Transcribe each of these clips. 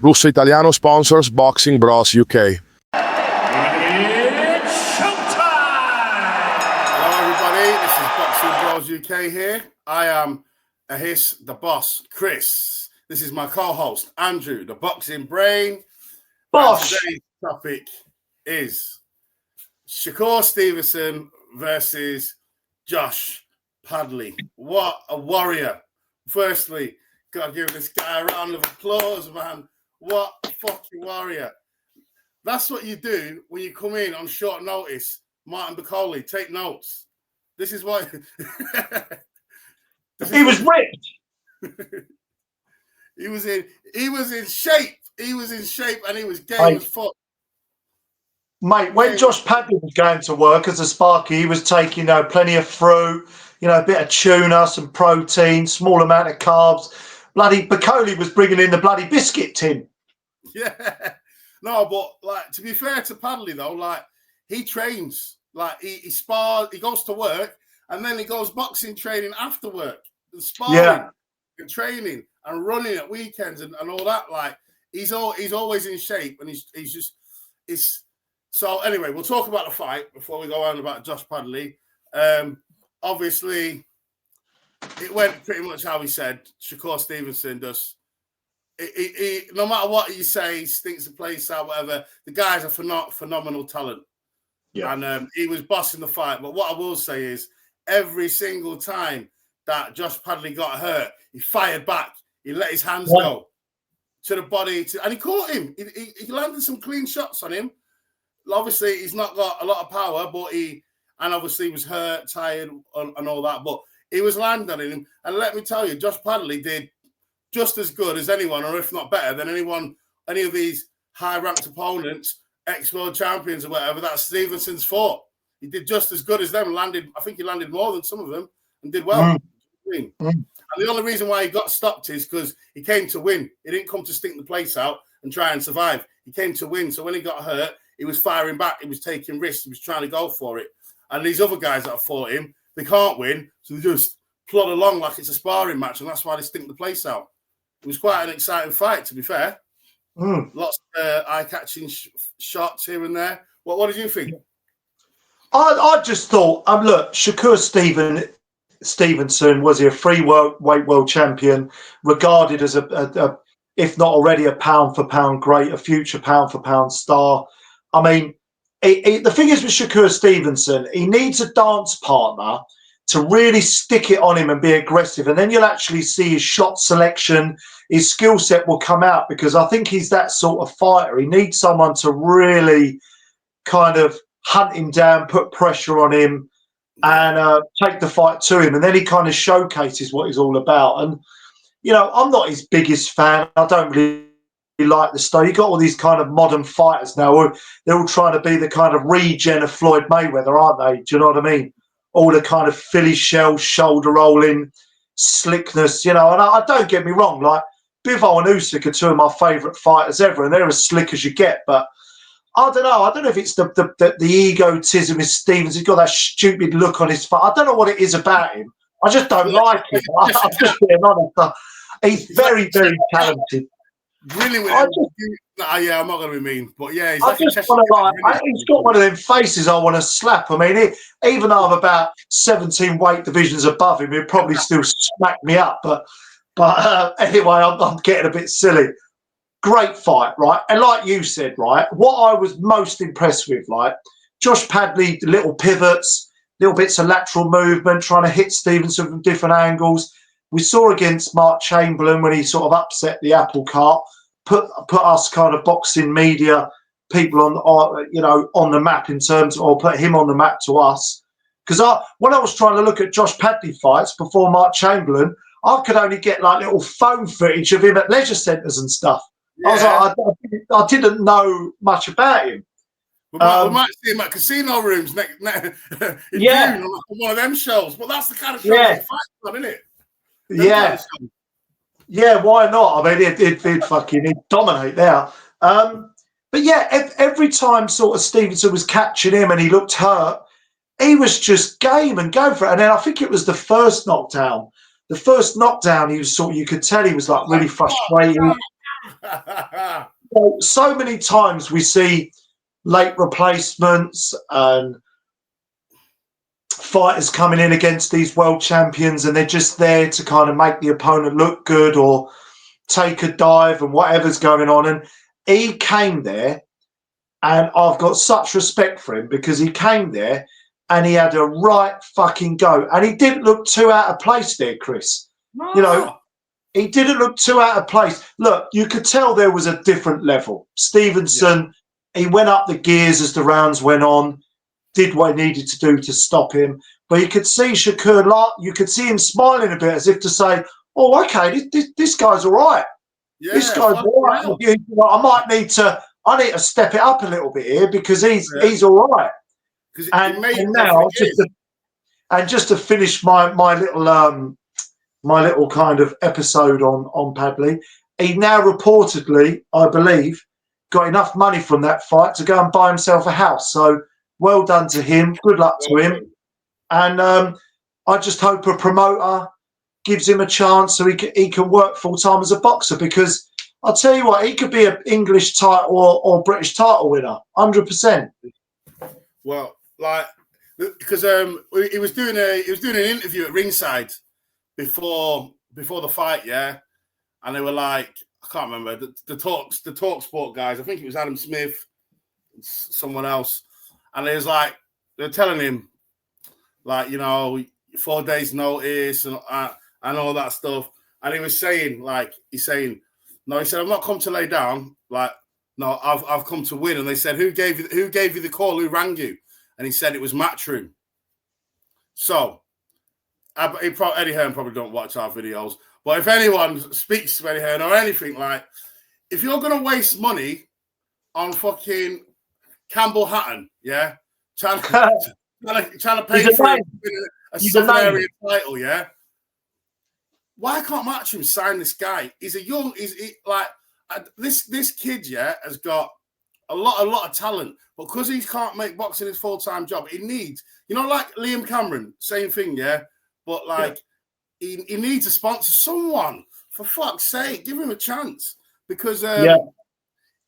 Russo Italiano sponsors Boxing Bros UK. It's showtime! Hello everybody, this is Boxing Bros UK here. I am Ahis, the boss, Chris. This is my co-host, Andrew, the boxing brain. Bosh! Today's topic is Shakur Stevenson versus Josh Padley. What a warrior. Firstly, gotta give this guy a round of applause, man. What a fucking warrior. That's what you do when you come in on short notice. Martin Bacoli, take notes. This is what... He was ripped. He was in shape. He was in shape and he was game as fuck. Mate, when Josh Padley was going to work as a Sparky, he was taking plenty of fruit, a bit of tuna, some protein, small amount of carbs. Bloody Bacoli was bringing in the bloody biscuit tin. Yeah. No, but to be fair to Padley though, he trains. He spars, he goes to work and then he goes boxing training after work. And sparring and training and running at weekends and all that. He's always in shape and he's so anyway, we'll talk about the fight before we go on about Josh Padley. Obviously, it went pretty much how he said. Shakur Stevenson does. No matter what you say, he stinks the place out, whatever. The guy's a phenomenal talent. Yeah. And he was bossing the fight. But what I will say is, every single time that Josh Padley got hurt, he fired back. He let his hands go to the body. And he caught him. He landed some clean shots on him. Obviously, he's not got a lot of power, but obviously was hurt, tired, and all that. But he was landing on him. And let me tell you, Josh Padley did just as good as anyone, or if not better than any of these high-ranked opponents, ex-world champions or whatever, that Stevenson's fought. He did just as good as them. I think he landed more than some of them and did well. And the only reason why he got stopped is because he came to win. He didn't come to stink the place out and try and survive. He came to win. So when he got hurt, he was firing back. He was taking risks. He was trying to go for it. And these other guys that have fought him, they can't win. So they just plod along like it's a sparring match. And that's why they stink the place out. It was quite an exciting fight, to be fair. Lots of eye-catching shots here and there. What did you think? I just thought, look, Shakur Stevenson, was he a weight world champion, regarded as a if not already a pound-for-pound great, a future pound-for-pound star. I mean, the thing is with Shakur Stevenson, he needs a dance partner to really stick it on him and be aggressive. And then you'll actually see his shot selection, his skill set will come out, because I think he's that sort of fighter. He needs someone to really kind of hunt him down, put pressure on him, and take the fight to him. And then he kind of showcases what he's all about. And, I'm not his biggest fan. I don't really like the style. You got all these kind of modern fighters now. They're all trying to be the kind of regen of Floyd Mayweather, aren't they? Do you know what I mean? All the kind of Philly shell, shoulder rolling, slickness, And I don't get me wrong, Bivol and Usyk are two of my favourite fighters ever, and they're as slick as you get. But I don't know. I don't know if it's the egotism with Stevens. He's got that stupid look on his face. I don't know what it is about him. I just don't like him. I'm just being honest. He's very, very talented. Really? I'm not going to be mean, but yeah, he's he's got one of them faces I want to slap. I mean, even though I'm about 17 weight divisions above him, he'd probably still smack me up. But anyway, I'm getting a bit silly. Great fight, right? And like you said, right, what I was most impressed with, Josh Padley, little pivots, little bits of lateral movement, trying to hit Stevenson from different angles. We saw against Mark Chamberlain when he sort of upset the apple cart, put us kind of boxing media people on the map in terms, or put him on the map to us. Because when I was trying to look at Josh Padley fights before Mark Chamberlain, I could only get little phone footage of him at leisure centres and stuff. Yeah. I didn't know much about him. We might see him at casino rooms in June, on one of them shows. But that's the kind of show he fights on, isn't it? Yeah, why not? I mean, he'd dominate there. But yeah, every time sort of Stevenson was catching him and he looked hurt, he was just game and go for it. And then I think it was the first knockdown. The first knockdown, he was you could tell he was like really frustrated. So many times we see late replacements and fighters coming in against these world champions, and they're just there to kind of make the opponent look good or take a dive and whatever's going on. And he came there, and I've got such respect for him because he came there and he had a right fucking go. And he didn't look too out of place there, Chris. No. You know, he didn't look too out of place. Look, you could tell there was a different level. Stevenson, he went up the gears as the rounds went on, did what he needed to do to stop him. But you could see Shakur, you could see him smiling a bit as if to say, oh, okay, this guy's all right. Yeah, this guy's all right. I need to step it up a little bit here because he's all right. And now, just to finish my little kind of episode on Padley, he now reportedly, I believe, got enough money from that fight to go and buy himself a house. So well done to him. Good luck to him. And I just hope a promoter gives him a chance so he can work full time as a boxer, because I'll tell you what, he could be an English title or British title winner, 100%. Well, like, because he was doing an interview at ringside before the fight, yeah, and they were like, I can't remember the talk sport guys. I think it was Adam Smith, someone else, and they was like, they're telling him, like, 4 days notice and all that stuff, and he was saying, like, he said, I've not come to lay down, like, no, I've come to win. And they said, who gave you the call? Who rang you? And he said it was Matchroom. So Eddie Hearn probably don't watch our videos, but if anyone speaks to Eddie Hearn or anything, like, if you're going to waste money on fucking Campbell Hatton, yeah, trying to pay for a Southern area title, yeah, why can't Matchroom sign this guy? He's this kid, yeah, has got a lot of talent, but because he can't make boxing his full-time job, he needs, like Liam Cameron, same thing, yeah. But like, he needs to sponsor someone, for fuck's sake. Give him a chance, because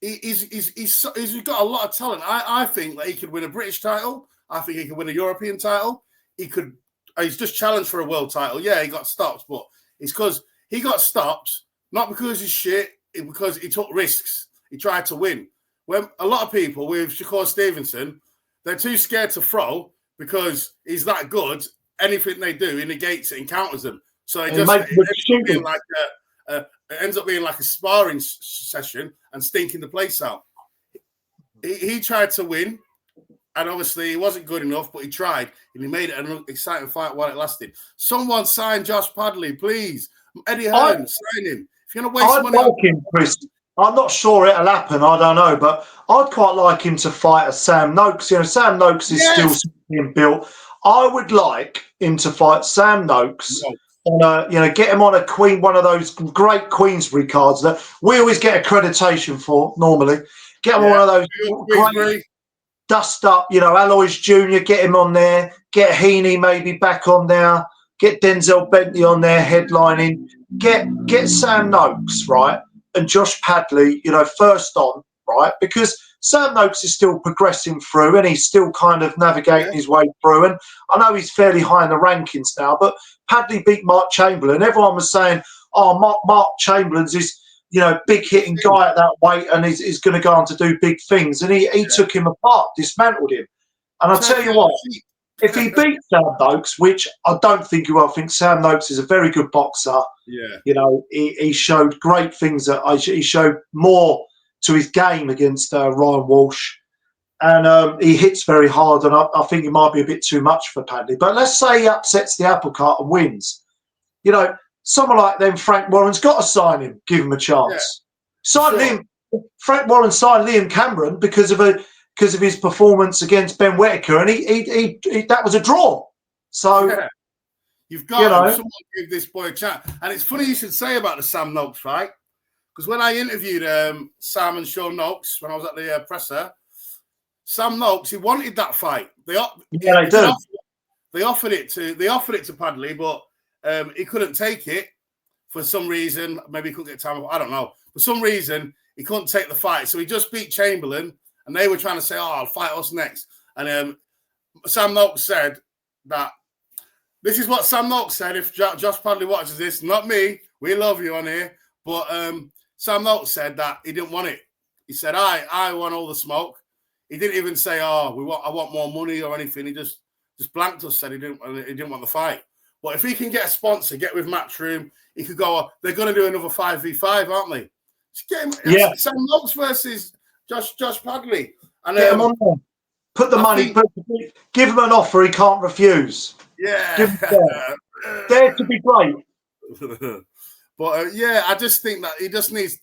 he's got a lot of talent. I think that he could win a British title. I think he could win a European title. He's just challenged for a world title. Yeah, he got stopped, but it's because he got stopped, not because he's shit, because he took risks. He tried to win. When a lot of people with Shakur Stevenson, they're too scared to throw because he's that good. Anything they do, he negates it and counters them. So it ends up being like a sparring session and stinking the place out. He tried to win, and obviously he wasn't good enough, but he tried, and he made it an exciting fight while it lasted. Someone sign Josh Padley, please. Eddie Hearn, sign him. If you're going to waste money on him, Chris. I'm not sure it'll happen. I don't know, but I'd quite like him to fight a Sam Noakes. Sam Noakes is still being built. I would like him to fight Sam Noakes. Get him on one of those great Queensbury cards that we always get accreditation for normally. Get him on one of those great dust up, Alois Jr., get him on there. Get Heaney maybe back on there. Get Denzel Bentley on there headlining. Get Sam Noakes, right? And Josh Padley, first on, right? Because Sam Noakes is still progressing through and he's still kind of navigating his way through. And I know he's fairly high in the rankings now, but Padley beat Mark Chamberlain. Everyone was saying, oh, Mark Chamberlain's this, big hitting guy at that weight and he's going to go on to do big things. And he took him apart, dismantled him. And I'll tell you what, if he beats Sam Noakes, which I don't think he will, I think Sam Noakes is a very good boxer. Yeah. He showed great things. He showed more to his game against Ryan Walsh. And he hits very hard. And I think it might be a bit too much for Padley. But let's say he upsets the apple cart and wins. Someone like them, Frank Warren's got to sign him, give him a chance. Liam. Frank Warren signed Liam Cameron because of his performance against Ben Whittaker, and he that was a draw. So you've got someone give this boy a chance. And it's funny you should say about the Sam Noakes fight, because when I interviewed Sam and Sean Noakes when I was at the presser, Sam Noakes, he wanted that fight. They offered it to Padley, but he couldn't take it for some reason. Maybe he couldn't get time. I don't know. For some reason, he couldn't take the fight, so he just beat Chamberlain. And they were trying to say, "Oh, I'll fight us next." And Sam Noakes said that. This is what Sam Noakes said. If Josh Padley watches this, not me, we love you on here. But Sam Noakes said that he didn't want it. He said, "I want all the smoke." He didn't even say, "Oh, I want more money" or anything. He just blanked us. Said he didn't want the fight. But if he can get a sponsor, get with Matchroom, he could go. They're going to do another 5v5, aren't they? Just get him. Yeah. Sam Noakes versus Josh Padley. And get him on there. Put the money. Give him an offer he can't refuse. Yeah. Dare to be great. But yeah, I just think that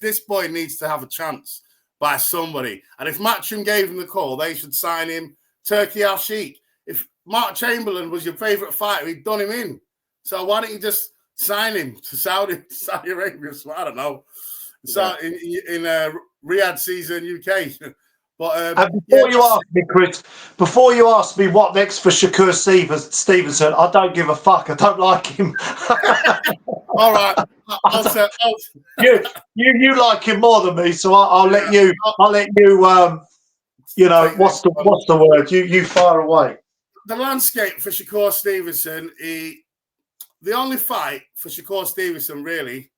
this boy needs to have a chance by somebody. And if Matchroom gave him the call, they should sign him. Turkey Al Sheikh. If Mark Chamberlain was your favourite fighter, he'd done him in. So why don't you just sign him to Saudi Arabia? So I don't know. So in Riyadh season UK. But before you ask me what next for Shakur Stevenson, I don't give a fuck. I don't like him. All right, you like him more than me, so I'll let you. You know what's the word? You fire away. The landscape for Shakur Stevenson. The only fight for Shakur Stevenson really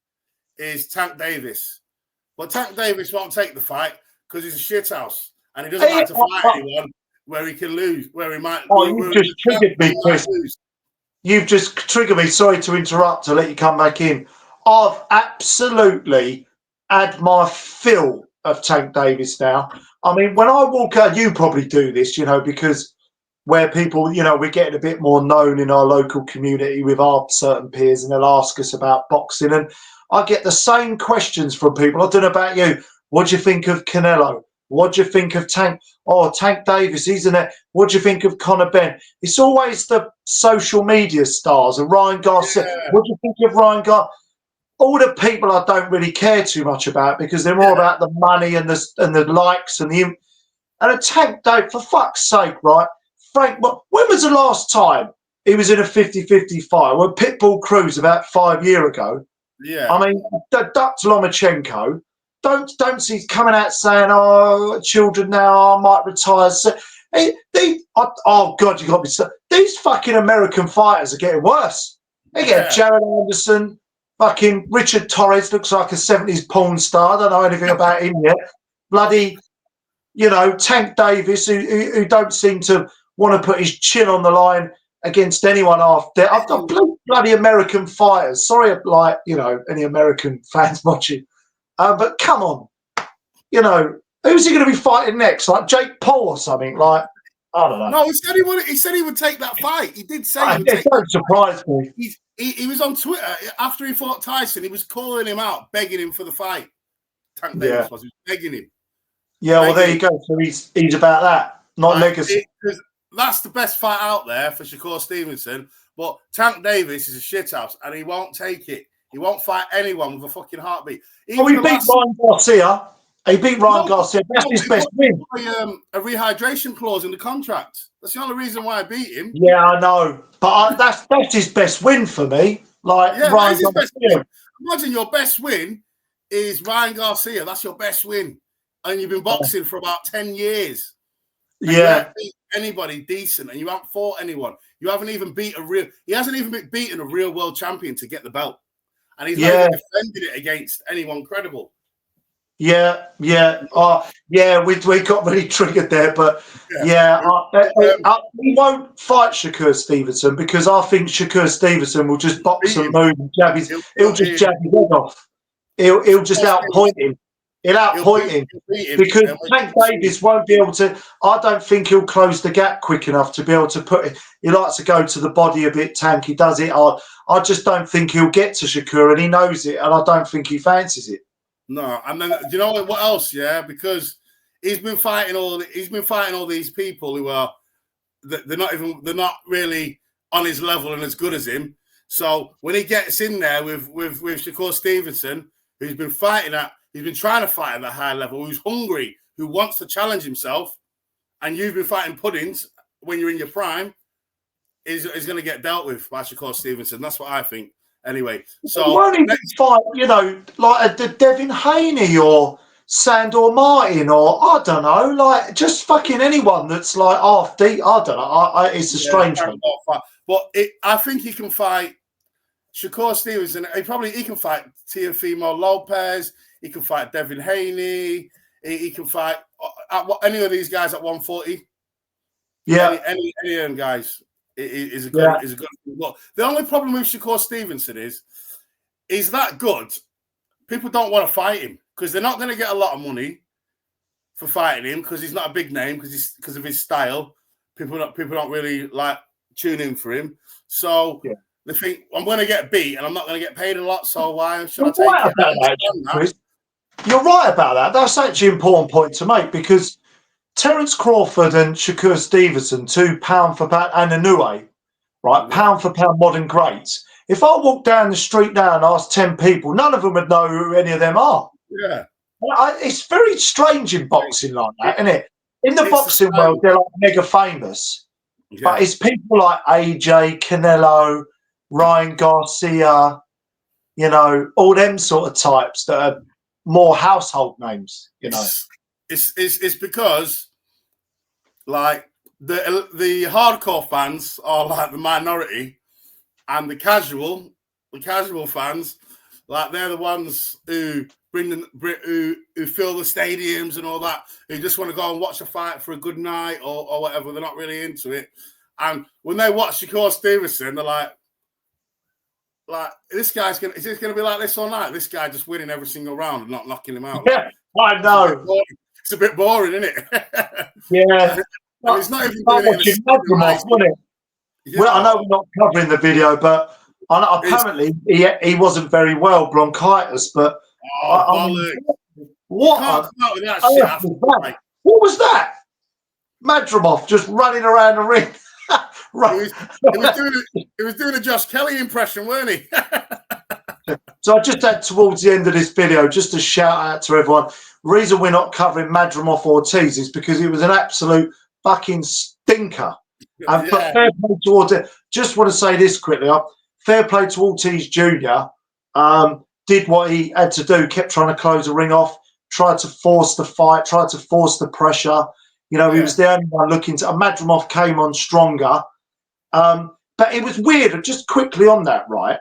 is Tank Davis, but Tank Davis won't take the fight because he's a shithouse. And he doesn't like to fight anyone where he can lose, where he might. Oh, you've just triggered me, Chris. You've just triggered me. Sorry to interrupt. To let you come back in. I've absolutely had my fill of Tank Davis now. I mean, when I walk out, you probably do this, because where people, we're getting a bit more known in our local community with our certain peers, and they'll ask us about boxing, and I get the same questions from people. I don't know about you. What do you think of Canelo? What do you think of Tank? Oh, Tank Davis, isn't it? What do you think of Conor Benn? It's always the social media stars and Ryan Garcia. Yeah. What do you think of Ryan Garcia? All the people I don't really care too much about because they're more about the money and the likes and a Tank Davis, for fuck's sake, right? Frank, when was the last time he was in a 50-50 fight? Well, Pitbull Cruz about 5 years ago. Yeah. I mean, Dutch Lomachenko. Don't see he's coming out saying, "Oh, children now, I might retire." So, oh God, you got me. These fucking American fighters are getting worse. They get Jared Anderson, fucking Richard Torres looks like a 70s porn star. I don't know anything about him yet. Bloody, Tank Davis, who don't seem to want to put his chin on the line against anyone after. I've got bloody American fighters. Sorry, any American fans watching. But come on, who's he going to be fighting next? Like Jake Paul or something? Like, I don't know. No, he said he would take that fight. He did say he would take that. Surprised me. He was on Twitter after he fought Tyson. He was calling him out, begging him for the fight. Tank Davis was begging him. Yeah, well, there you go. So he's about that, not legacy. That's the best fight out there for Shakur Stevenson. But Tank Davis is a shithouse, and he won't take it. He won't fight anyone with a fucking heartbeat. He beat Ryan Garcia. He beat Ryan Garcia. That's his best win. A rehydration clause in the contract. That's the only reason why I beat him. Yeah, I know. But that's his best win for me. Ryan Garcia. Imagine your best win is Ryan Garcia. That's your best win. And you've been boxing for about 10 years. And you haven't beat anybody decent, and you haven't fought anyone. You haven't even he hasn't even beaten a real world champion to get the belt. And he's not even defended it against anyone credible. We got really triggered there, but we won't fight Shakur Stevenson because I think Shakur Stevenson will just box and move and jab he'll just jab his head off. He'll just outpoint him. He'll outpoint him because Tank Davis won't be able to. I don't think he'll close the gap quick enough to be able to put it. He likes to go to the body a bit. Tank, he does it. I just don't think he'll get to Shakur, and he knows it, and I don't think he fancies it. No, and then you know what else? Yeah, because he's been fighting all these people who are they're not really on his level and as good as him. So when he gets in there with Shakur Stevenson, who's been trying to fight at a high level, who's hungry, who wants to challenge himself, and you've been fighting puddings when you're in your prime, is going to get dealt with by Shakur Stevenson. That's what I think. Anyway, so won't even fight, you know, like a Devin Haney or Sandor Martin, or I don't know, like just fucking anyone that's like half deep. I don't know. It's a strange one. But I think he can fight Shakur Stevenson. He can fight Teofimo Lopez. He can fight Devin Haney. He can fight any of these guys at 140. Yeah, any of them guys is a good. Well, the only problem with Shakur Stevenson is he's that good. People don't want to fight him because they're not going to get a lot of money for fighting him because he's not a big name because of his style. People don't really like tune in for him. So they think I'm going to get beat and I'm not going to get paid a lot. So why should I take it? You're right about that. That's actually an important point to make because Terence Crawford and Shakur Stevenson, 2 pound for pound, and Inoue, right, pound for pound modern greats. If I walk down the street now and ask 10 people, none of them would know who any of them are. Yeah. It's very strange in boxing like that, isn't it? In the boxing world, they're like mega famous. Yeah. But it's people like AJ, Canelo, Ryan Garcia, you know, all them sort of types that are more household names, you know. It's because like the hardcore fans are like the minority, and the casual fans, like they're the ones who who fill the stadiums and all that, who just want to go and watch a fight for a good night or whatever. They're not really into it. And when they watch Shakur Stevenson, they're like is this gonna be like this all night? This guy just winning every single round and not knocking him out. Yeah, I know. It's a bit boring, isn't it? Yeah. It's not even doing it. Yeah. Well, I know we're not covering the video, but apparently he wasn't very well, bronchitis. But what was that? Madrimov just running around the ring. Right. He was doing a Josh Kelly impression, weren't he? So I just had towards the end of this video just to shout out to everyone. The reason we're not covering Madrimov Ortiz is because it was an absolute fucking stinker. And fair play to Ortiz. Just want to say this quickly. Fair play to Ortiz Jr. Did what he had to do, kept trying to close the ring off, tried to force the fight, tried to force the pressure. You know, he was the only one looking to. Madrimov came on stronger. But it was weird. Just quickly on that, right?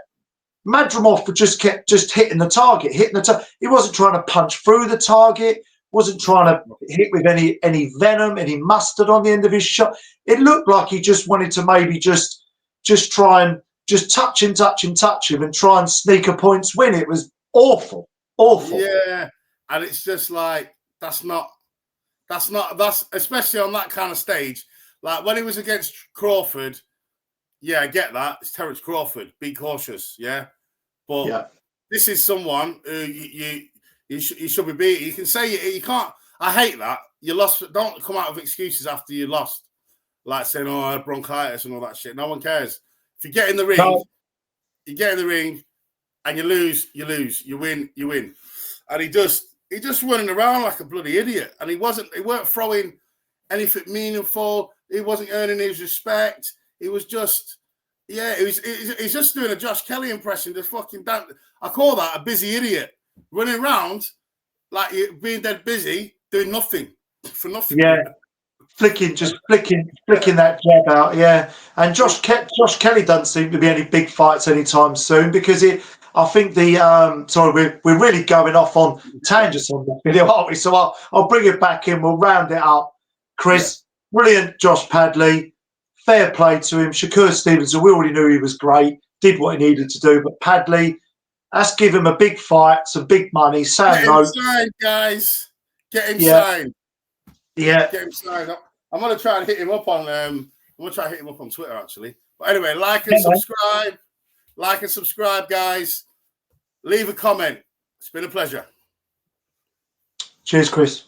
Madrimov just kept hitting the target, He wasn't trying to punch through the target. Wasn't trying to hit with any venom, any mustard on the end of his shot. It looked like he just wanted to maybe just try and just touch him, and try and sneak a points win. It was awful. Yeah, and it's just like that's especially on that kind of stage. Like when he was against Crawford, I get that. It's Terence Crawford. Be cautious, But this is someone who you should be beating. You can say you can't. I hate that. You lost. Don't come out with excuses after you lost. Like saying, oh, I had bronchitis and all that shit. No one cares. If you get in the ring, you get in the ring and you lose, you lose. You win, you win. And he just running around like a bloody idiot. And he weren't throwing anything meaningful. He wasn't earning his respect. He was just, he's just doing a Josh Kelly impression. Just fucking down. I call that a busy idiot. Running around like being dead busy, doing nothing for nothing. Yeah. Flicking that jab out, And Josh Kelly doesn't seem to be any big fights anytime soon because I think we're really going off on tangents on this video, aren't we? So I'll bring it back in. We'll round it up. Chris, brilliant, Josh Padley. Fair play to him. Shakur Stevenson, we already knew he was great. Did what he needed to do, but Padley, let's give him a big fight, some big money. Get him signed, guys. Get him signed. Yeah. Get him signed up. I'm gonna try and hit him up on Twitter actually. But anyway, like and subscribe, guys. Leave a comment. It's been a pleasure. Cheers, Chris.